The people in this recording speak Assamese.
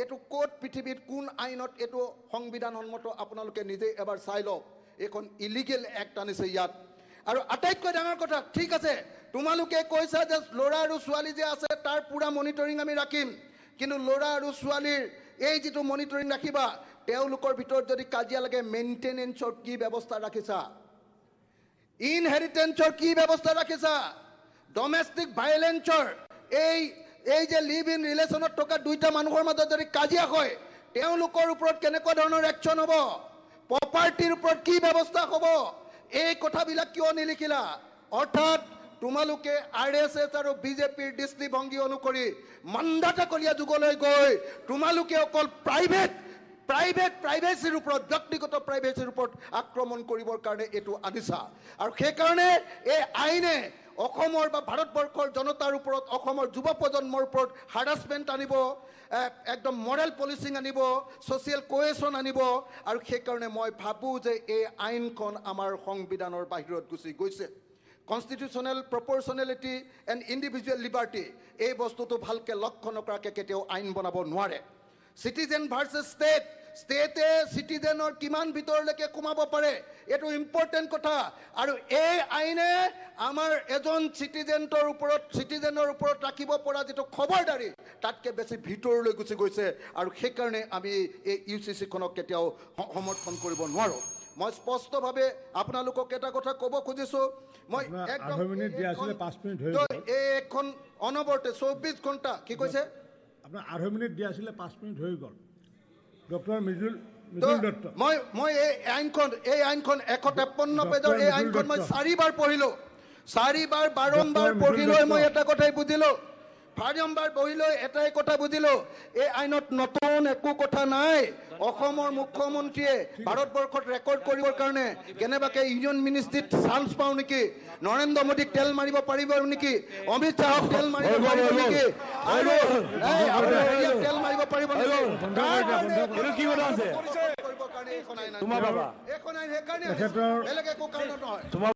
এইটো ক'ত পৃথিৱীত কোন আইনত এইটো সংবিধানসন্মত আপোনালোকে নিজে এবাৰ চাই লওক এইখন ইলিগেল এক্ট আনিছে ইয়াত আৰু আটাইতকৈ ডাঙৰ কথা ঠিক আছে তোমালোকে কৈছা যে ল'ৰা আৰু ছোৱালী যে আছে তাৰ পুৰা মনিটৰিং আমি ৰাখিম কিন্তু ল'ৰা আৰু ছোৱালীৰ এই যিটো মনিটৰিং ৰাখিবা তেওঁলোকৰ ভিতৰত যদি কাজিয়া লাগে মেইনটেনেন্সৰ কি ব্যৱস্থা ৰাখিছা ইনহেৰিটেন্সৰ কি ব্যৱস্থা ৰাখিছা ডমেষ্টিক ভায়োলেন্সৰ এই যে লিভ ইন ৰিলেশ্যনত থকা দুইটা মানুহৰ মাজত যদি কাজিয়া হয় তেওঁলোকৰ ওপৰত কেনেকুৱা ধৰণৰ একশ্যন হ'ব প্ৰপাৰ্টিৰ ওপৰত কি ব্যৱস্থা হ'ব এই কথাবিলাক কিয় নিলিখিলা অৰ্থাৎ তোমালোকে আৰএছএছ আৰু বিজেপিৰ দৃষ্টিভংগী অনুসৰি মন্দাতাকলীয়া যুগলৈ গৈ তোমালোকে অকল প্ৰাইভেচিৰ ওপৰত ব্যক্তিগত প্ৰাইভেচিৰ ওপৰত আক্ৰমণ কৰিবৰ কাৰণে এইটো আনিছা আৰু সেইকাৰণে এই আইনে অসমৰ বা ভাৰতবৰ্ষৰ জনতাৰ ওপৰত অসমৰ যুৱ প্ৰজন্মৰ ওপৰত হাৰাছমেণ্ট আনিব একদম মৰেল পলিচিং আনিব ছ'চিয়েল কোহেশ্যন আনিব আৰু সেইকাৰণে মই ভাবোঁ যে এই আইনখন আমাৰ সংবিধানৰ বাহিৰত গুচি গৈছে কনষ্টিটিউশ্যনেল প্ৰপৰ্চনেলিটি এণ্ড ইণ্ডিভিজুৱেল লিবাৰ্টি এই বস্তুটো ভালকৈ লক্ষ্য নকৰাকৈ কেতিয়াও আইন বনাব নোৱাৰে চিটিজেন ভাৰ্চেছ ষ্টেটে চিটিজেনৰ কিমান ভিতৰলৈকে সোমাব পাৰে এইটো ইম্পৰ্টেণ্ট কথা আৰু এই আইনে আমাৰ এজন চিটিজেনৰ ওপৰত ৰাখিব পৰা যিটো খবৰদাৰী তাতকৈ বেছি ভিতৰলৈ গুচি গৈছে আৰু সেইকাৰণে আমি এই ইউচিচিখনক কেতিয়াও সমৰ্থন কৰিব নোৱাৰোঁ মই স্পষ্টভাৱে আপোনালোকক এটা কথা ক'ব খুজিছোঁ মই একদম এইখন অনবৰতে 24 ঘণ্টা কি কৈছে আপোনাৰ 8 মিনিট দিয়া আছিলে 5 মিনিট হৈ গ'ল ডক্টৰ মৃদুল দত্ত মই এই আইনখন 153 পেজৰ এই আইনখন মই 4 বাৰ পঢ়িলোঁ 4 বাৰ বাৰম্বাৰ পঢ়ি লৈ মই এটা কথাই বুজিলোঁ বাৰম্বাৰ পঢ়ি লৈ এটাই কথা বুজিলোঁ এই আইনত নতুন একো কথা নাই অসমৰ মুখ্যমন্ত্ৰীয়ে ভাৰতবৰ্ষত ৰেকৰ্ড কৰিবৰ কাৰণে কেনেবাকৈ ইউনিয়ন মিনিষ্ট্ৰীত চান্স পাওঁ নেকি নৰেন্দ্ৰ মোদীক তেল মাৰিব পাৰিব নেকি অমিত শ্বাহক তেল মাৰিব পাৰিব নেকি আৰু তেল মাৰিব পাৰিব নেকি কি কথা আছে কৰিবৰ কাৰণে এইখন আইন তোমাৰ বাবা এইখন আইন সেইকাৰণে বেলেগ একো কাৰণত নহয়